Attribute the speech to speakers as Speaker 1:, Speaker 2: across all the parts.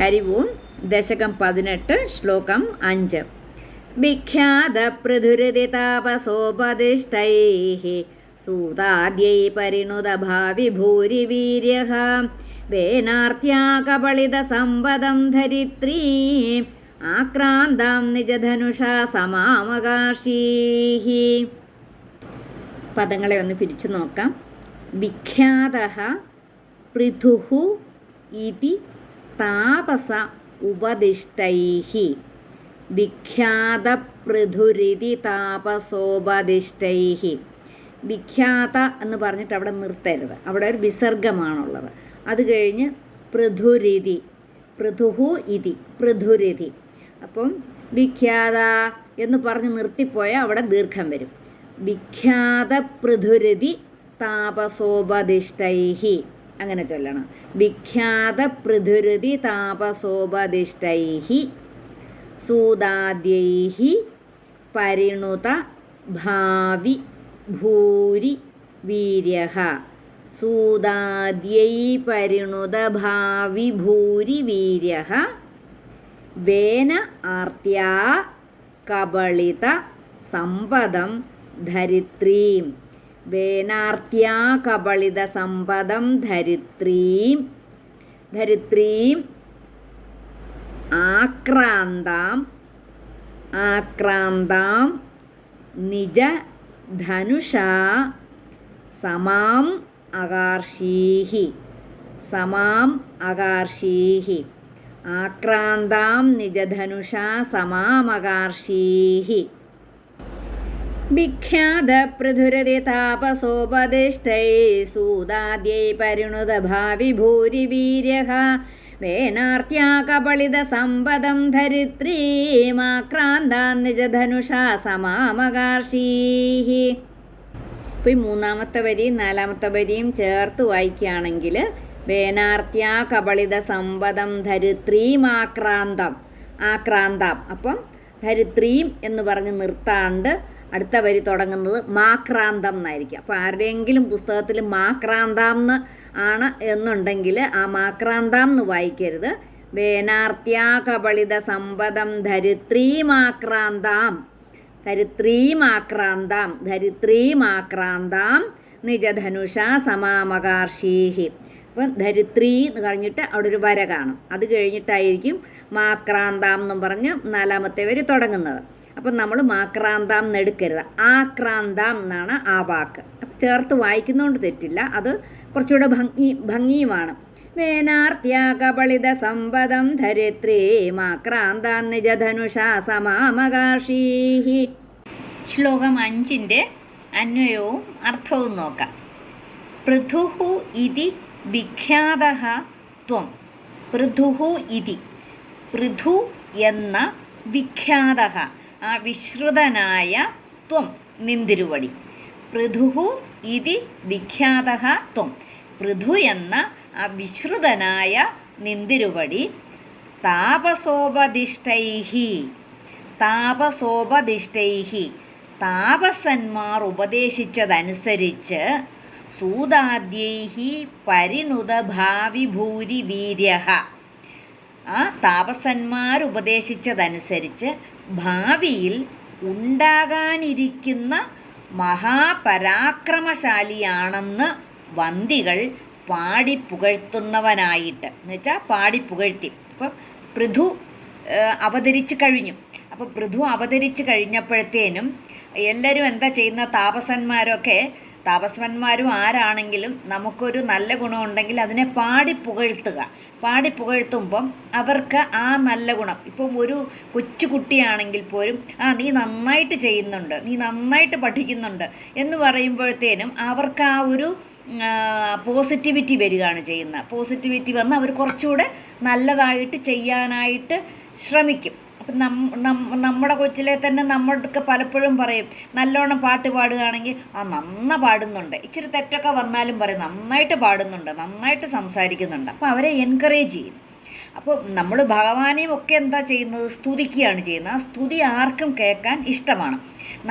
Speaker 1: ഹരി ഓം. ദശകം 18, ശ്ലോകം 5. വിഖ്യാതപൃഥുരതിതാപസോപദിഷ്ടൈഃ സൂതാദ്യൈ പരിണുതഭാവി ഭൂരിവീര്യഃ വേനാർത്യാ കബളിതസമ്പദം ധരിത്രീം ആക്രാന്താം നിജധനുഷാ സമാമകാർഷീഃ. പദങ്ങളെ ഒന്ന് പിരിച്ചു നോക്കാം. വിഖ്യാതഃ പൃഥുഃ ഇതി താപസ ഉപദിഷ്ടൈഃ. വിഖ്യാതപൃഥുരിതി താപസോപദിഷ്ടൈഃ. വിഖ്യാത എന്ന് പറഞ്ഞിട്ട് അവിടെ നിർത്തരുത്, അവിടെ ഒരു വിസർഗമാണുള്ളത്. അത് കഴിഞ്ഞ് പൃഥുരിതി, പൃഥുഹു ഇതി, പൃഥുരിതി. അപ്പം വിഖ്യാത എന്ന് പറഞ്ഞ് നിർത്തിപ്പോയാൽ അവിടെ ദീർഘം വരും. വിഖ്യാതപൃഥുരിതി താപസോപദിഷ്ടൈഃ അങ്ങനെ ചൊല്ലണം. വിഖ്യാതപൃഥുരിതി താപസോപദിഷ്ടൈഃ സൂതാദ്യൈഃ പരിണുത ഭാവി ഭൂരി വീര്യഃ. സൂതാദ്യൈ പരിണുത ഭാവി ഭൂരി വീര്യഃ വേന ആർത്യാ കബളിത സമ്പദം ധരിത്രീം. വേനാർത്യാ കബളിത സമ്പദം ധരിത്രീം. ധരിത്രീം ആക്രാന്താം, ആക്രാന്താം നിജ ധനുഷാ സമാം അകാർഷീഃ. സമാം അകാർഷീഃ. ആക്രാന്താം നിജധനുഷാ സമാമകാർഷീഃ. വിഖ്യാതപൃഥുരതി താപസോപദിഷ്ടൈഃ സൂതാദ്യൈ പരിണുതഭാവി ഭൂരിവീര്യഃ വേനാർത്യാ കബളിതസമ്പദം ധരിത്രീമാക്രാന്താം നിജധനുഷാ സമാമകാർഷീഃ. ഇപ്പോൾ ഈ മൂന്നാമത്തെ വരിയും നാലാമത്തെ വരിയും ചേർത്ത് വായിക്കുകയാണെങ്കിൽ വേനാർത്യാ കബളിത സമ്പദം ധരിത്രീമാക്രാന്തം, ആക്രാന്താം. അപ്പം ധരിത്രീം എന്ന് പറഞ്ഞ് നിർത്താണ്ട് അടുത്ത വരി തുടങ്ങുന്നത് മാക്രാന്തം എന്നായിരിക്കും. അപ്പോൾ ആരുടെയെങ്കിലും പുസ്തകത്തിൽ മാക്രാന്താം എന്ന് ആണ് എന്നുണ്ടെങ്കിൽ ആ മാക്രാന്താം എന്ന് വായിക്കരുത്. വേനാർത്യാ കബളിത സമ്പദം ധരിത്രീമാക്രാന്താം, ധരിത്രീമാക്രാന്താം, ധരിത്രീമാക്രാന്താം നിജധനുഷാ സമാമകാർഷീഃ. അപ്പം ധരിത്രീ എന്ന് കഴിഞ്ഞിട്ട് അവിടെ ഒരു വര കാണും. അത് കഴിഞ്ഞിട്ടായിരിക്കും മാക്രാന്താം എന്നും പറഞ്ഞ് നാലാമത്തെ വരി തുടങ്ങുന്നത്. അപ്പം നമ്മൾ മാക്രാന്താം എന്നെടുക്കരുത്, ആക്രാന്താം എന്നാണ് ആ വാക്ക്. അപ്പം ചേർത്ത് വായിക്കുന്നതുകൊണ്ട് തെറ്റില്ല, അത് കുറച്ചുകൂടെ ഭംഗിയുമാണ്. വേനാർത്യാ കബളിത സമ്പദം ധരിത്രീമാക്രാന്താം നിജധനുഷാ സമാമകാർഷീഃ. ശ്ലോകം 5ൻ്റെ അന്വയവും അർത്ഥവും നോക്കാം. പൃഥുഃ ഇതി വിഖ്യാതഃ ത്വം. പൃഥുഃ ഇതി, പൃഥു എന്ന, വിഖ്യാതഃ ആ വിശ്രുതനായ, ത്വം നിന്തിരുവടി. പൃഥുഃ ഇതി വിഖ്യാതഃ ത്വം. പൃഥു എന്ന ആ വിശ്രുതനായ നിന്തിരുവടി താപസോപദിഷ്ടൈഃ. താപസോപദിഷ്ടൈഃ താപസന്മാർ ഉപദേശിച്ചതനുസരിച്ച് സൂതാദ്യൈഃ പരിണുത ഭാവി ഭൂരി വീര്യഃ. ആ താപസന്മാർ ഉപദേശിച്ചതനുസരിച്ച് ഭാവിയിൽ ഉണ്ടാകാനിരിക്കുന്ന മഹാപരാക്രമശാലിയാണെന്ന് വന്ദികൾ പാടിപ്പുകഴ്ത്തുന്നവനായിട്ട്, എന്ന് വെച്ചാൽ പാടിപ്പുകഴ്ത്തി. അപ്പം പൃഥു അവതരിച്ചു കഴിഞ്ഞു. അപ്പോൾ പൃഥു അവതരിച്ചു കഴിഞ്ഞപ്പോഴത്തേനും എല്ലാവരും എന്താ ചെയ്യുന്ന, താപസന്മാരും ആരാണെങ്കിലും നമുക്കൊരു നല്ല ഗുണമുണ്ടെങ്കിൽ അതിനെ പാടിപ്പുകഴ്ത്തുക. പാടിപ്പുകഴ്ത്തുമ്പം അവർക്ക് ആ നല്ല ഗുണം, ഇപ്പം ഒരു കൊച്ചുകുട്ടിയാണെങ്കിൽ പോലും നീ നന്നായിട്ട് ചെയ്യുന്നുണ്ട്, നീ നന്നായിട്ട് പഠിക്കുന്നുണ്ട് എന്ന് പറയുമ്പോഴത്തേനും അവർക്ക് ആ ഒരു പോസിറ്റിവിറ്റി വരികയാണ് ചെയ്യുന്നത്. പോസിറ്റിവിറ്റി വന്ന് അവർ കുറച്ചുകൂടെ നല്ലതായിട്ട് ചെയ്യാനായിട്ട് ശ്രമിക്കും. അപ്പം നമ്മുടെ കൊച്ചിലെ തന്നെ നമ്മളൊക്കെ പലപ്പോഴും പറയും, നല്ലോണം പാട്ട് പാടുകയാണെങ്കിൽ നന്നാ പാടുന്നുണ്ട്, ഇച്ചിരി തെറ്റൊക്കെ വന്നാലും പറയും നന്നായിട്ട് പാടുന്നുണ്ട്, നന്നായിട്ട് സംസാരിക്കുന്നുണ്ട്. അപ്പോൾ അവരെ എൻകറേജ് ചെയ്യും. അപ്പോൾ നമ്മൾ ഭഗവാനെയും ഒക്കെ എന്താ ചെയ്യുന്നത്, സ്തുതിക്കുകയാണ് ചെയ്യുന്നത്. ആ സ്തുതി ആർക്കും കേൾക്കാൻ ഇഷ്ടമാണ്.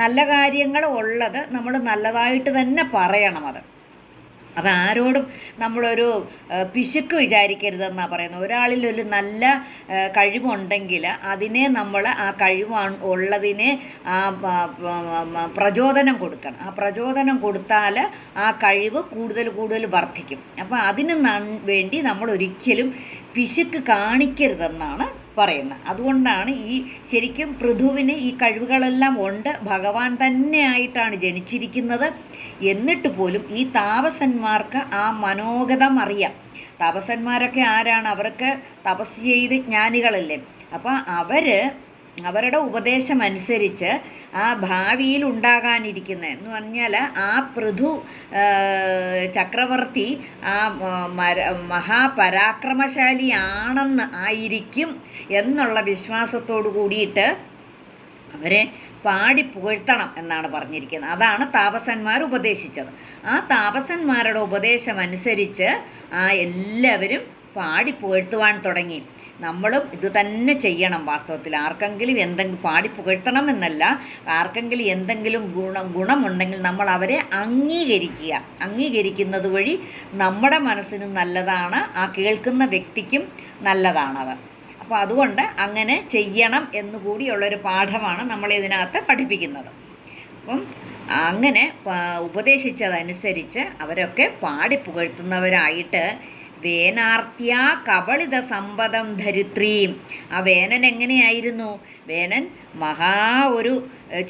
Speaker 1: നല്ല കാര്യങ്ങൾ ഉള്ളത് നമ്മൾ നല്ലതായിട്ട് തന്നെ പറയണം. അതാരോടും നമ്മളൊരു പിശുക്ക് വിചാരിക്കരുതെന്നാണ് പറയുന്നത്. ഒരാളിൽ ഒരു നല്ല കഴിവുണ്ടെങ്കിൽ അതിനെ നമ്മൾ ആ കഴിവ് ഉള്ളതിനെ പ്രചോദനം കൊടുക്കണം. ആ പ്രചോദനം കൊടുത്താൽ ആ കഴിവ് കൂടുതൽ കൂടുതൽ വർദ്ധിക്കും. അപ്പോൾ അതിന് വേണ്ടി നമ്മൾ ഒരിക്കലും പിശുക്ക് കാണിക്കരുതെന്നാണ് പറയുന്നത്. അതുകൊണ്ടാണ് ശരിക്കും പൃഥുവിന് ഈ കഴിവുകളെല്ലാം ഉണ്ട്, ഭഗവാൻ തന്നെയായിട്ടാണ് ജനിച്ചിരിക്കുന്നത്. എന്നിട്ട് പോലും ഈ താപസന്മാർക്ക് ആ മനോഗതം അറിയാം. താപസന്മാരൊക്കെ ആരാണ്? അവർക്ക് തപസ് ചെയ്ത് ജ്ഞാനികളല്ലേ. അപ്പം അവരുടെ ഉപദേശമനുസരിച്ച് ആ ഭാവിയിൽ ഉണ്ടാകാനിരിക്കുന്ന എന്ന് പറഞ്ഞാൽ ആ പൃഥു ചക്രവർത്തി ആ മഹാപരാക്രമശാലിയാണെന്ന് ആയിരിക്കും എന്നുള്ള വിശ്വാസത്തോടു കൂടിയിട്ട് അവരെ പാടി പുകഴ്ത്തണം എന്നാണ് പറഞ്ഞിരിക്കുന്നത്. അതാണ് താപസന്മാർ ഉപദേശിച്ചത്. ആ താപസന്മാരുടെ ഉപദേശമനുസരിച്ച് എല്ലാവരും പാടി പുകഴ്ത്തുവാൻ തുടങ്ങി. നമ്മളും ഇത് തന്നെ ചെയ്യണം. വാസ്തവത്തിൽ ആർക്കെങ്കിലും എന്തെങ്കിലും പാടി പുകഴ്ത്തണം എന്നല്ല, ആർക്കെങ്കിലും എന്തെങ്കിലും ഗുണമുണ്ടെങ്കിൽ നമ്മൾ അവരെ അംഗീകരിക്കുന്നത് വഴി നമ്മുടെ മനസ്സിനും നല്ലതാണ്, ആ കേൾക്കുന്ന വ്യക്തിക്കും നല്ലതാണത്. അപ്പോൾ അതുകൊണ്ട് അങ്ങനെ ചെയ്യണം എന്നുകൂടിയുള്ളൊരു പാഠമാണ് നമ്മളിതിനകത്ത് പഠിപ്പിക്കുന്നത്. അപ്പം അങ്ങനെ ഉപദേശിച്ചതനുസരിച്ച് അവരൊക്കെ പാടി പുകഴ്ത്തുന്നവരായിട്ട് വേനാർത്തിയ കബളിത സമ്പദം ധരിത്രീം. ആ വേനൻ എങ്ങനെയായിരുന്നു? വേനൻ ഒരു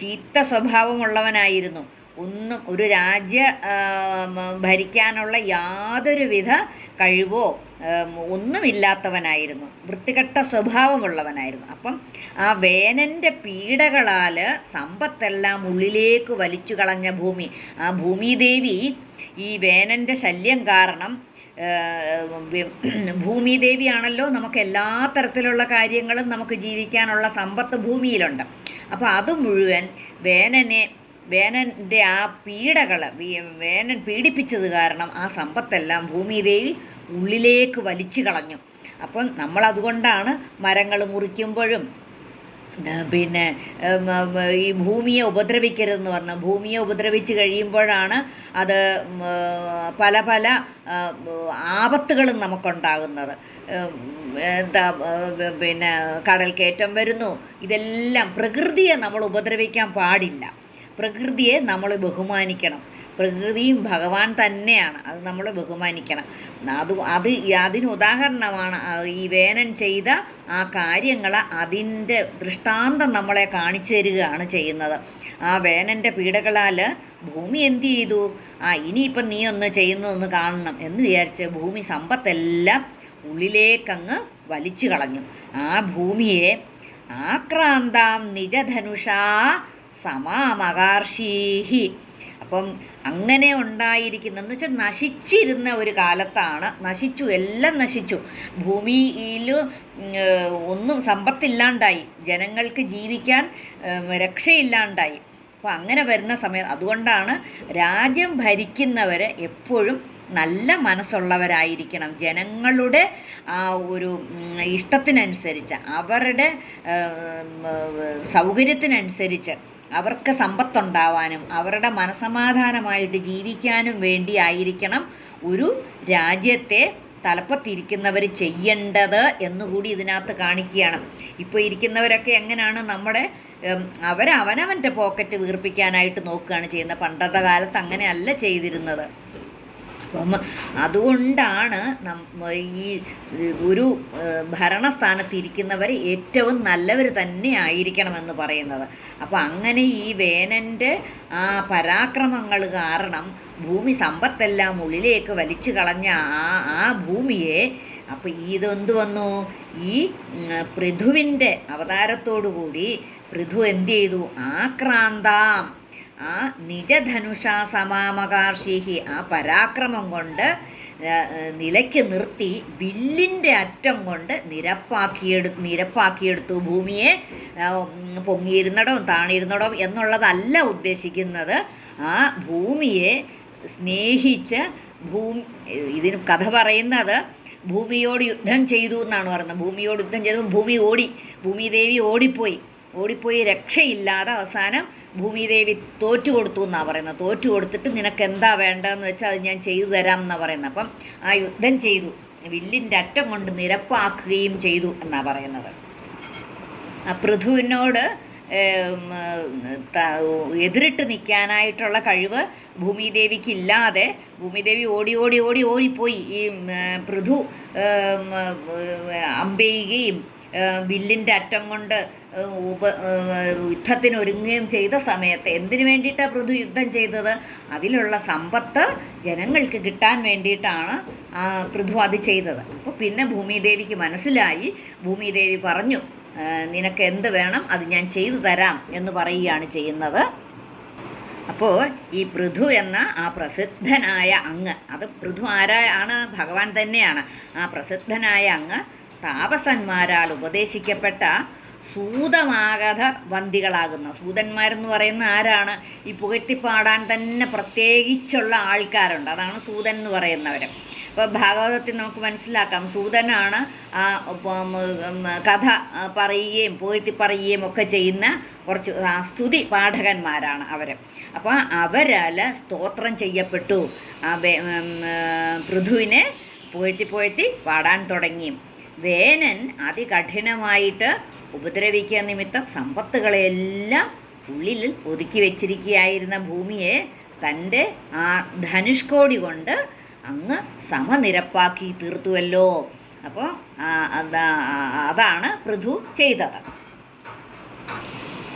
Speaker 1: ചീത്ത സ്വഭാവമുള്ളവനായിരുന്നു. ഒരു രാജ്യ ഭരിക്കാനുള്ള യാതൊരുവിധ കഴിവോ ഒന്നുമില്ലാത്തവനായിരുന്നു. വൃത്തികെട്ട സ്വഭാവമുള്ളവനായിരുന്നു. അപ്പം ആ വേനൻ്റെ പീഡകളാൽ സമ്പത്തെല്ലാം ഉള്ളിലേക്ക് വലിച്ചു കളഞ്ഞ ആ ഭൂമിദേവി ഈ വേനൻ്റെ ശല്യം കാരണം ഭൂമിദേവിയാണല്ലോ നമുക്ക് എല്ലാ തരത്തിലുള്ള കാര്യങ്ങളും നമുക്ക് ജീവിക്കാനുള്ള സമ്പത്ത് ഭൂമിയിലുണ്ട്. അപ്പോൾ അത് മുഴുവൻ വേനൻ്റെ ആ പീഡകൾ വേനൻ പീഡിപ്പിച്ചത് കാരണം ആ സമ്പത്തെല്ലാം ഭൂമിദേവി ഉള്ളിലേക്ക് വലിച്ചു കളഞ്ഞു. അപ്പം നമ്മളതുകൊണ്ടാണ് മരങ്ങൾ മുറിക്കുമ്പോഴും പിന്നെ ഈ ഭൂമിയെ ഉപദ്രവിക്കരുതെന്ന് പറഞ്ഞു. ഭൂമിയെ ഉപദ്രവിച്ച് കഴിയുമ്പോഴാണ് അത് പല പല ആപത്തുകളും നമുക്കുണ്ടാകുന്നത്. പിന്നെ കടൽക്കയറ്റം വരുന്നു. ഇതെല്ലാം പ്രകൃതിയെ നമ്മൾ ഉപദ്രവിക്കാൻ പാടില്ല. പ്രകൃതിയെ നമ്മൾ ബഹുമാനിക്കണം. പ്രകൃതിയും ഭഗവാൻ തന്നെയാണ്, അത് നമ്മൾ ബഹുമാനിക്കണം. അതിന് ഉദാഹരണമാണ് ഈ വേനൻ ചെയ്ത ആ കാര്യങ്ങൾ. അതിൻ്റെ ദൃഷ്ടാന്തം നമ്മളെ കാണിച്ചു തരികയാണ് ചെയ്യുന്നത്. ആ വേനൻ്റെ പീഡകളാൽ ഭൂമി എന്ത് ചെയ്തു? ഇനിയിപ്പം നീ ഒന്ന് ചെയ്യുന്നതൊന്ന് കാണണം എന്ന് വിചാരിച്ച് ഭൂമി സമ്പത്തെല്ലാം ഉള്ളിലേക്കങ്ങ് വലിച്ചു കളഞ്ഞു. ആ ഭൂമിയെ ആക്രാന്താം നിജധനുഷാ സമാമകാർഷീഹി. അപ്പം അങ്ങനെ ഉണ്ടായിരിക്കുന്നതെന്ന് വെച്ചാൽ നശിച്ചിരുന്ന ഒരു കാലത്താണ്. എല്ലാം നശിച്ചു. ഭൂമിയിൽ ഒന്നും സമ്പത്തില്ലാണ്ടായി, ജനങ്ങൾക്ക് ജീവിക്കാൻ രക്ഷയില്ലാണ്ടായി. അപ്പോൾ അങ്ങനെ വരുന്ന സമയത്ത് അതുകൊണ്ടാണ് രാജ്യം ഭരിക്കുന്നവർ എപ്പോഴും നല്ല മനസ്സുള്ളവരായിരിക്കണം. ജനങ്ങളുടെ ആ ഒരു ഇഷ്ടത്തിനനുസരിച്ച്, അവരുടെ സൗകര്യത്തിനനുസരിച്ച് അവർക്ക് സമ്പത്തുണ്ടാവാനും അവരുടെ മനസമാധാനമായിട്ട് ജീവിക്കാനും വേണ്ടി ആയിരിക്കണം ഒരു രാജ്യത്തെ തലപ്പത്തിരിക്കുന്നവർ ചെയ്യേണ്ടത് എന്നുകൂടി ഇതിനകത്ത് കാണിക്കുകയാണ്. ഇപ്പോൾ ഇരിക്കുന്നവരൊക്കെ എങ്ങനെയാണ് അവനവൻ്റെ പോക്കറ്റ് വീർപ്പിക്കാനായിട്ട് നോക്കുകയാണ് ചെയ്യുന്നത്. പണ്ടത്തെ കാലത്ത് അങ്ങനെയല്ല ചെയ്തിരുന്നത്. അപ്പം അതുകൊണ്ടാണ് ഈ ഒരു ഭരണസ്ഥാനത്തിരിക്കുന്നവർ ഏറ്റവും നല്ലവർ തന്നെ ആയിരിക്കണമെന്ന് പറയുന്നത്. അപ്പോൾ അങ്ങനെ ഈ വേനൻ്റെ ആ പരാക്രമങ്ങൾ കാരണം ഭൂമി സമ്പത്തെല്ലാം ഉള്ളിലേക്ക് വലിച്ചു കളഞ്ഞ ആ ഭൂമിയെ അപ്പോൾ ഇതെന്ത് വന്നു? ഈ പൃഥുവിൻ്റെ അവതാരത്തോടുകൂടി പൃഥു എന്ത് ചെയ്തു? ആക്രാന്താം, ആ നിജധനുഷാ സമാമകാർഷിഹി, ആ പരാക്രമം കൊണ്ട് നിലയ്ക്ക് നിർത്തി വില്ലിൻ്റെ അറ്റം കൊണ്ട് നിരപ്പാക്കിയെടുത്തു ഭൂമിയെ. പൊങ്ങിയിരുന്നിടവും താണിരുന്നിടവും എന്നുള്ളതല്ല ഉദ്ദേശിക്കുന്നത്. ആ ഭൂമിയെ സ്നേഹിച്ച് ഇതിന് കഥ പറയുന്നത് ഭൂമിയോട് യുദ്ധം ചെയ്തു എന്നാണ് പറയുന്നത്. ഭൂമിയോട് യുദ്ധം ചെയ്തപ്പോൾ ഭൂമിദേവി ഓടിപ്പോയി രക്ഷയില്ലാതെ അവസാനം ഭൂമിദേവി തോറ്റു കൊടുത്തു എന്നാണ് പറയുന്നത്. തോറ്റു കൊടുത്തിട്ട് നിനക്ക് എന്താ വേണ്ടതെന്ന് വെച്ചാൽ അത് ഞാൻ ചെയ്തു തരാം എന്നാണ് പറയുന്നത്. അപ്പം ആ യുദ്ധം ചെയ്തു, വില്ലിൻ്റെ അറ്റം കൊണ്ട് നിരപ്പാക്കുകയും ചെയ്തു എന്നാണ് പറയുന്നത്. ആ പൃഥുവിനോട് എതിരിട്ട് നിൽക്കാനായിട്ടുള്ള കഴിവ് ഭൂമിദേവിക്കില്ലാതെ ഭൂമിദേവി ഓടി ഓടി ഓടി ഓടിപ്പോയി. ഈ പൃഥു അമ്പെയ്യുകയും വില്ലിൻ്റെ അറ്റം കൊണ്ട് യുദ്ധത്തിനൊരുങ്ങുകയും ചെയ്ത സമയത്ത് എന്തിനു വേണ്ടിയിട്ടാണ് പൃഥു യുദ്ധം ചെയ്തത്? അതിലുള്ള സമ്പത്ത് ജനങ്ങൾക്ക് കിട്ടാൻ വേണ്ടിയിട്ടാണ് പൃഥു അത് ചെയ്തത്. അപ്പോൾ പിന്നെ ഭൂമിദേവിക്ക് മനസ്സിലായി. ഭൂമിദേവി പറഞ്ഞു, നിനക്ക് എന്ത് വേണം അത് ഞാൻ ചെയ്തു തരാം എന്ന് പറയുകയാണ് ചെയ്യുന്നത്. അപ്പോൾ ഈ പൃഥു എന്ന ആ പ്രസിദ്ധനായ അങ്ങ്, അത് പൃഥു ആരാണ്? ഭഗവാൻ തന്നെയാണ്. ആ പ്രസിദ്ധനായ അങ്ങ് താപസന്മാരാൽ ഉപദേശിക്കപ്പെട്ട സൂതമാഗത വന്ദികളാകുന്ന, സൂതന്മാരെന്ന് പറയുന്ന ആരാണ്? ഈ പുകഴ്ത്തിപ്പാടാൻ തന്നെ പ്രത്യേകിച്ചുള്ള ആൾക്കാരുണ്ട്, അതാണ് സൂതൻ എന്ന് പറയുന്നവർ. അപ്പോൾ ഭാഗവതത്തിൽ നമുക്ക് മനസ്സിലാക്കാം, സൂതനാണ് ആ കഥ പറയുകയും പുകഴ്ത്തി പറയുകയും ഒക്കെ ചെയ്യുന്ന കുറച്ച് സ്തുതി പാഠകന്മാരാണ് അവർ. അപ്പോൾ അവരാൽ സ്തോത്രം ചെയ്യപ്പെട്ടു. പൃഥുവിനെ പുകഴ്ത്തി പാടാൻ തുടങ്ങി. വേനൻ അതികഠിനമായിട്ട് ഉപദ്രവിക്കുക നിമിത്തം സമ്പത്തുകളെല്ലാം ഉള്ളിൽ ഒതുക്കി വെച്ചിരിക്കുകയായിരുന്ന ഭൂമിയെ തൻ്റെ ആ ധനുഷ്കോടി കൊണ്ട് അങ്ങ് സമനിരപ്പാക്കി തീർത്തുവല്ലോ. അപ്പോൾ അതാണ് പൃഥു ചെയ്തത്.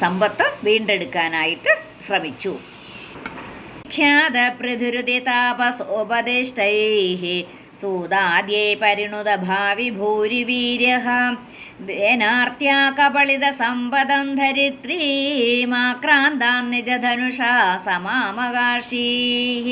Speaker 1: സമ്പത്ത് വീണ്ടെടുക്കാനായിട്ട് ശ്രമിച്ചു. ഖ്യാത പൃഥുരുതി താപസോപദേഷ്ടൈഃ സൂതാദ്യേ പരിണുത ഭാവി ഭൂരിവീര്യഃ വേനാർത്യാ കപളിത സമ്പദം ധരിത്രീമാക്രാന്താൻ നിജധനുഷാ സമാമകാശീഃ.